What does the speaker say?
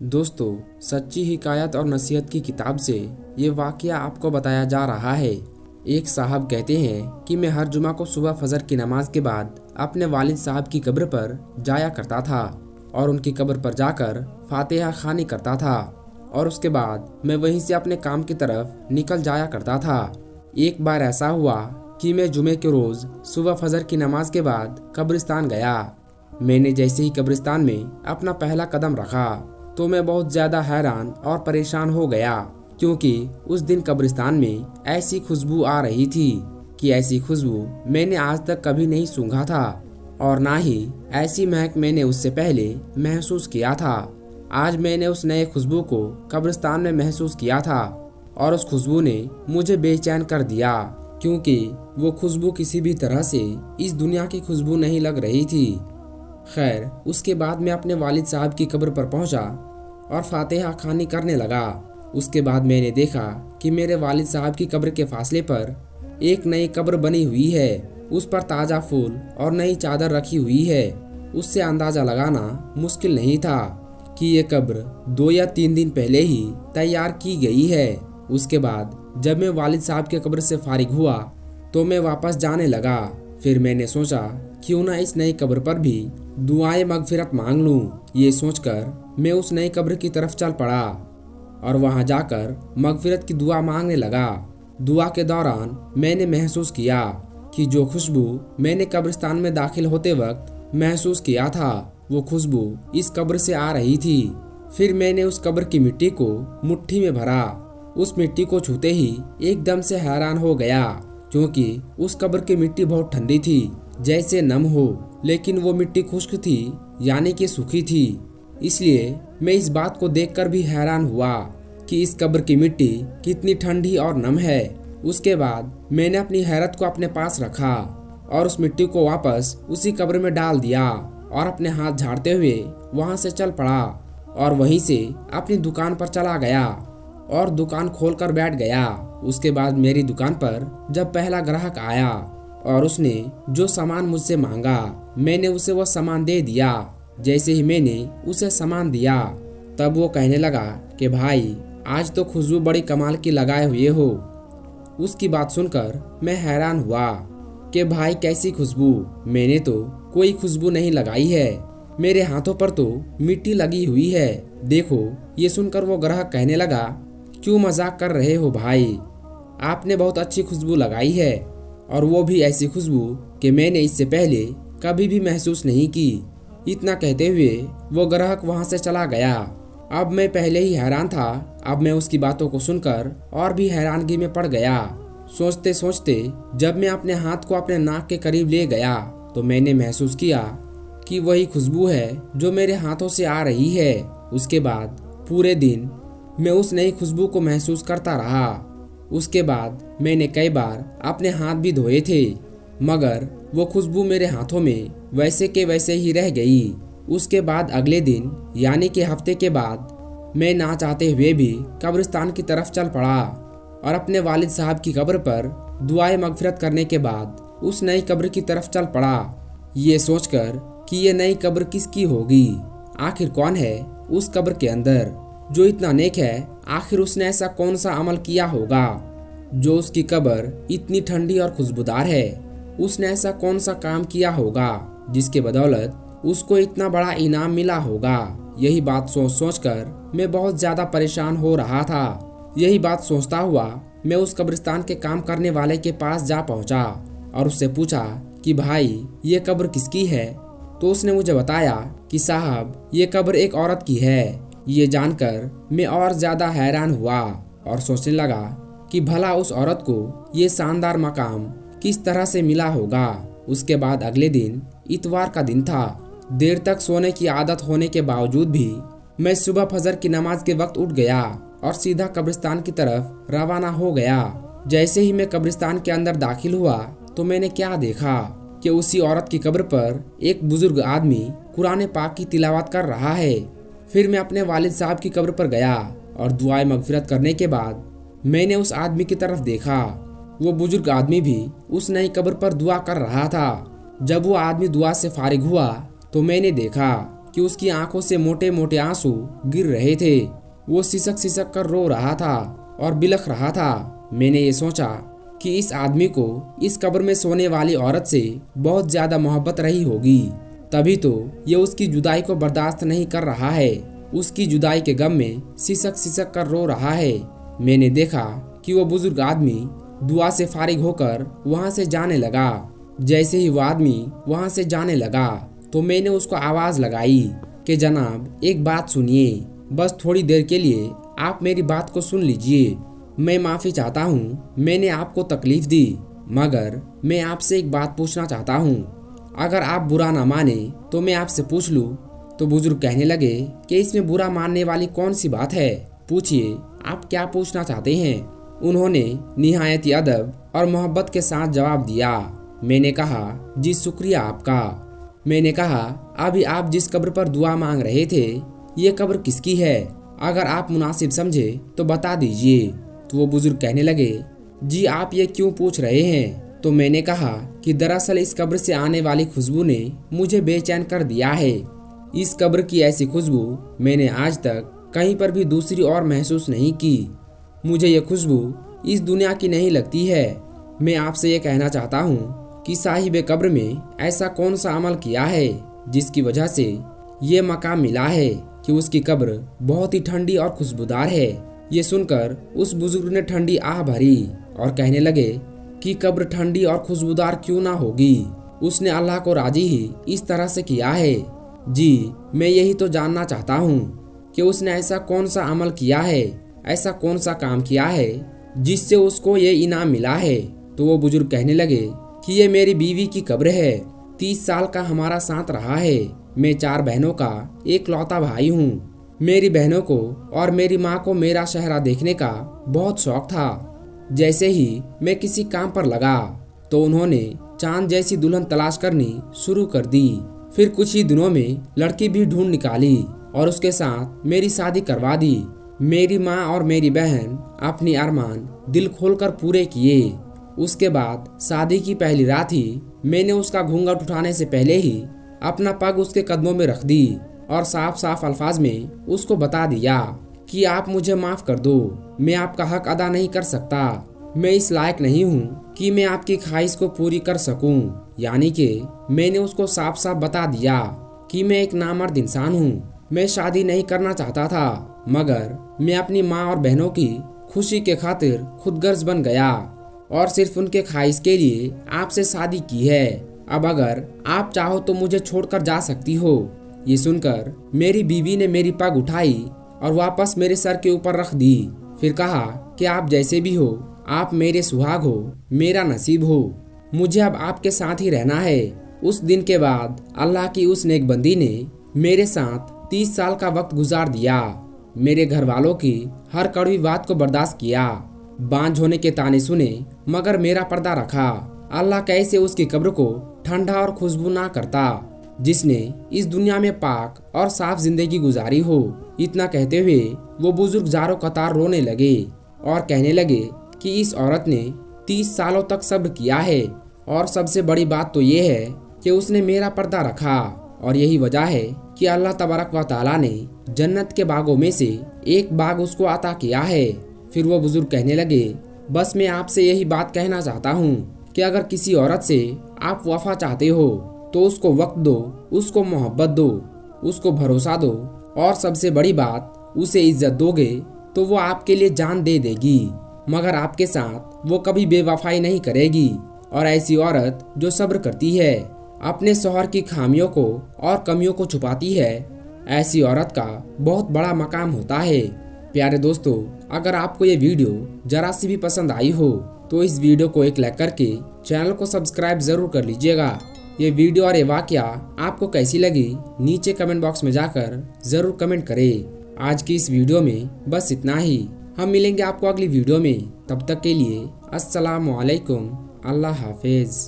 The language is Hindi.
दोस्तों, सच्ची हिकायत और नसीहत की किताब से ये वाकया आपको बताया जा रहा है। एक साहब कहते हैं कि मैं हर जुमा को सुबह फजर की नमाज के बाद अपने वालिद साहब की कब्र पर जाया करता था और उनकी कब्र पर जाकर फातिहा खानी करता था और उसके बाद मैं वहीं से अपने काम की तरफ निकल जाया करता था। एक बार ऐसा हुआ कि मैं जुमे के रोज सुबह फजर की नमाज के बाद कब्रिस्तान गया। मैंने जैसे ही कब्रिस्तान में अपना पहला कदम रखा तो मैं बहुत ज्यादा हैरान और परेशान हो गया, क्योंकि उस दिन कब्रिस्तान में ऐसी खुशबू आ रही थी कि ऐसी खुशबू मैंने आज तक कभी नहीं सूंघा था और ना ही ऐसी महक मैंने उससे पहले महसूस किया था। आज मैंने उस नए खुशबू को कब्रिस्तान में महसूस किया था और उस खुशबू ने मुझे बेचैन कर दिया, क्योंकि वो खुशबू किसी भी तरह से इस दुनिया की खुशबू नहीं लग रही थी। खैर, उसके बाद मैं अपने वालिद साहब की कब्र पर पहुंचा और फातिहा खानी करने लगा। उसके बाद मैंने देखा कि मेरे वालिद साहब की कब्र के फासले पर एक नई कब्र बनी हुई है। उस पर ताज़ा फूल और नई चादर रखी हुई है। उससे अंदाज़ा लगाना मुश्किल नहीं था कि ये कब्र 2 या 3 दिन पहले ही तैयार की गई है। उसके बाद जब मैं वालिद साहब की कब्र से फारिग हुआ तो मैं वापस जाने लगा। फिर मैंने सोचा क्यों ना इस नई कब्र पर भी दुआए मगफिरत मांग लूं। ये सोचकर मैं उस नई कब्र की तरफ चल पड़ा और वहां जाकर मगफिरत की दुआ मांगने लगा। दुआ के दौरान मैंने महसूस किया कि जो खुशबू मैंने कब्रिस्तान में दाखिल होते वक्त महसूस किया था, वो खुशबू इस कब्र से आ रही थी। फिर मैंने उस कब्र की मिट्टी को मुट्ठी में भरा। उस मिट्टी को छूते ही एकदम से हैरान हो गया, क्योंकि उस कब्र की मिट्टी बहुत ठंडी थी, जैसे नम हो, लेकिन वो मिट्टी खुश्क थी, यानी कि सूखी थी। इसलिए मैं इस बात को देखकर भी हैरान हुआ कि इस कब्र की मिट्टी कितनी ठंडी और नम है। उसके बाद मैंने अपनी हैरत को अपने पास रखा और उस मिट्टी को वापस उसी कब्र में डाल दिया और अपने हाथ झाड़ते हुए वहां से चल पड़ा और वहीं से अपनी दुकान पर चला गया और दुकान खोलकर बैठ गया। उसके बाद मेरी दुकान पर जब पहला ग्राहक आया और उसने जो सामान मुझसे मांगा, मैंने उसे वो सामान दे दिया। जैसे ही मैंने उसे सामान दिया, तब वो कहने लगा कि भाई, आज तो खुशबू बड़ी कमाल की लगाए हुए हो। उसकी बात सुनकर मैं हैरान हुआ कि भाई, कैसी खुशबू? मैंने तो कोई खुशबू नहीं लगाई है, मेरे हाथों पर तो मिट्टी लगी हुई है, देखो। ये सुनकर वो ग्राहक कहने लगा, क्यों मजाक कर रहे हो भाई, आपने बहुत अच्छी खुशबू लगाई है, और वो भी ऐसी खुशबू कि मैंने इससे पहले कभी भी महसूस नहीं की। इतना कहते हुए वो ग्राहक वहां से चला गया। अब मैं पहले ही हैरान था, अब मैं उसकी बातों को सुनकर और भी हैरानगी में पड़ गया। सोचते सोचते जब मैं अपने हाथ को अपने नाक के करीब ले गया तो मैंने महसूस किया कि वही खुशबू है जो मेरे हाथों से आ रही है। उसके बाद पूरे दिन मैं उस नई खुशबू को महसूस करता रहा। उसके बाद मैंने कई बार अपने हाथ भी धोए थे, मगर वो खुशबू मेरे हाथों में वैसे के वैसे ही रह गई। उसके बाद अगले दिन, यानी कि हफ्ते के बाद, मैं ना चाहते हुए भी कब्रिस्तान की तरफ चल पड़ा और अपने वालिद साहब की कब्र पर दुआए मगफिरत करने के बाद उस नई कब्र की तरफ चल पड़ा, ये सोचकर कि ये नई कब्र किसकी होगी, आखिर कौन है उस कब्र के अंदर जो इतना नेक है। आखिर उसने ऐसा कौन सा अमल किया होगा जो उसकी कब्र इतनी ठंडी और खुशबूदार है। उसने ऐसा कौन सा काम किया होगा जिसके बदौलत उसको इतना बड़ा इनाम मिला होगा। यही बात सोच सोच कर मैं बहुत ज्यादा परेशान हो रहा था। यही बात सोचता हुआ मैं उस कब्रिस्तान के काम करने वाले के पास जा पहुंचा और उससे पूछा कि भाई, ये कब्र किसकी है? तो उसने मुझे बताया कि साहब, ये कब्र एक औरत की है। ये जानकर मैं और ज्यादा हैरान हुआ और सोचने लगा कि भला उस औरत को ये शानदार मकाम किस तरह से मिला होगा। उसके बाद अगले दिन इतवार का दिन था। देर तक सोने की आदत होने के बावजूद भी मैं सुबह फजर की नमाज के वक्त उठ गया और सीधा कब्रिस्तान की तरफ रवाना हो गया। जैसे ही मैं कब्रिस्तान के अंदर दाखिल हुआ तो मैंने क्या देखा कि उसी औरत की कब्र पर एक बुजुर्ग आदमी कुरान पाक की तिलावत कर रहा है। फिर मैं अपने वालिद साहब की कब्र पर गया और दुआए मगफिरत करने के बाद मैंने उस आदमी की तरफ देखा। वो बुजुर्ग आदमी भी उस नई कब्र पर दुआ कर रहा था। जब वो आदमी दुआ से फारिग हुआ तो मैंने देखा कि उसकी आंखों से मोटे मोटे आंसू गिर रहे थे। वो सिसक सिसक कर रो रहा था और बिलख रहा था। मैंने ये सोचा कि इस आदमी को इस कब्र में सोने वाली औरत से बहुत ज्यादा मोहब्बत रही होगी, तभी तो ये उसकी जुदाई को बर्दाश्त नहीं कर रहा है। उसकी जुदाई के गम में सिसक सिसक कर रो रहा है। मैंने देखा कि वो बुजुर्ग आदमी दुआ से फारिग होकर वहां से जाने लगा। जैसे ही वो आदमी वहां से जाने लगा तो मैंने उसको आवाज लगाई कि जनाब एक बात सुनिए, बस थोड़ी देर के लिए आप मेरी बात को सुन लीजिए। मैं माफ़ी चाहता हूँ मैंने आपको तकलीफ दी, मगर मैं आपसे एक बात पूछना चाहता हूँ। अगर आप बुरा ना माने तो मैं आपसे पूछ लूँ। तो बुजुर्ग कहने लगे कि इसमें बुरा मानने वाली कौन सी बात है, पूछिए आप क्या पूछना चाहते हैं। उन्होंने निहायती अदब और मोहब्बत के साथ जवाब दिया। मैंने कहा जी शुक्रिया आपका। मैंने कहा अभी आप जिस कब्र पर दुआ मांग रहे थे ये कब्र किसकी है, अगर आप मुनासिब समझे तो बता दीजिए। तो वो बुजुर्ग कहने लगे जी आप ये क्यों पूछ रहे हैं। तो मैंने कहा कि दरअसल इस कब्र से आने वाली खुशबू ने मुझे बेचैन कर दिया है। इस कब्र की ऐसी खुशबू मैंने आज तक कहीं पर भी दूसरी और महसूस नहीं की। मुझे ये खुशबू इस दुनिया की नहीं लगती है। मैं आपसे ये कहना चाहता हूँ कि साहिब कब्र में ऐसा कौन सा अमल किया है जिसकी वजह से ये मकाम मिला है कि उसकी कब्र बहुत ही ठंडी और खुशबूदार है। ये सुनकर उस बुजुर्ग ने ठंडी आह भरी और कहने लगे कि कब्र ठंडी और खुशबूदार क्यों ना होगी, उसने अल्लाह को राजी ही इस तरह से किया है। जी मैं यही तो जानना चाहता हूँ कि उसने ऐसा कौन सा अमल किया है, ऐसा कौन सा काम किया है जिससे उसको ये इनाम मिला है। तो वो बुजुर्ग कहने लगे कि ये मेरी बीवी की कब्र है। 30 साल का हमारा साथ रहा है। मैं 4 बहनों का एक लौता भाई हूँ। मेरी बहनों को और मेरी माँ को मेरा शहरा देखने का बहुत शौक था। जैसे ही मैं किसी काम पर लगा तो उन्होंने चांद जैसी दुल्हन तलाश करनी शुरू कर दी। फिर कुछ ही दिनों में लड़की भी ढूंढ निकाली और उसके साथ मेरी शादी करवा दी। मेरी माँ और मेरी बहन अपनी अरमान दिल खोलकर पूरे किए। उसके बाद शादी की पहली रात ही मैंने उसका घूंघट उठाने से पहले ही अपना पग उसके कदमों में रख दी और साफ साफ अल्फाज में उसको बता दिया कि आप मुझे माफ कर दो, मैं आपका हक अदा नहीं कर सकता। मैं इस लायक नहीं हूँ कि मैं आपकी ख्वाहिश को पूरी कर सकूं। यानी कि मैंने उसको साफ साफ बता दिया कि मैं एक नामर्द इंसान हूँ। मैं शादी नहीं करना चाहता था, मगर मैं अपनी माँ और बहनों की खुशी के खातिर खुदगर्ज बन गया और सिर्फ उनके ख्वाहिश के लिए आपसे शादी की है। अब अगर आप चाहो तो मुझे छोड़कर जा सकती हो। ये सुनकर मेरी बीवी ने मेरी पग उठाई और वापस मेरे सर के ऊपर रख दी। फिर कहा कि आप जैसे भी हो, आप मेरे सुहाग हो, मेरा नसीब हो। मुझे अब आपके साथ ही रहना है। उस दिन के बाद अल्लाह की उस नेक बंदी ने मेरे साथ 30 साल का वक्त गुजार दिया। मेरे घर वालों की हर कड़वी बात को बर्दाश्त किया, बांझ होने के ताने सुने, मगर मेरा पर्दा रखा। अल्लाह कैसे उसकी कब्र को ठंडा और खुशबू ना करता, जिसने इस दुनिया में पाक और साफ जिंदगी गुजारी हो। इतना कहते हुए वो बुजुर्ग जारो कतार रोने लगे और कहने लगे कि इस औरत ने 30 सालों तक सब्र किया है और सबसे बड़ी बात तो ये है कि उसने मेरा पर्दा रखा, और यही वजह है कि अल्लाह तबारक व तआला ने जन्नत के बागों में से एक बाग उसको अता किया है। फिर वो बुजुर्ग कहने लगे, बस मैं आपसे यही बात कहना चाहता हूँ कि अगर किसी औरत से आप वफा चाहते हो तो उसको वक्त दो, उसको मोहब्बत दो, उसको भरोसा दो, और सबसे बड़ी बात उसे इज्जत दोगे तो वो आपके लिए जान दे देगी, मगर आपके साथ वो कभी बेवफाई नहीं करेगी। और ऐसी औरत जो सब्र करती है, अपने शौहर की खामियों को और कमियों को छुपाती है, ऐसी औरत का बहुत बड़ा मकाम होता है। प्यारे दोस्तों, अगर आपको ये वीडियो जरा सी भी पसंद आई हो तो इस वीडियो को एक लाइक करके चैनल को सब्सक्राइब जरूर कर लीजिएगा। ये वीडियो और ये वाकया आपको कैसी लगी नीचे कमेंट बॉक्स में जाकर जरूर कमेंट करें। आज की इस वीडियो में बस इतना ही। हम मिलेंगे आपको अगली वीडियो में। तब तक के लिए अस्सलामु अलैकुम, अल्लाह हाफिज।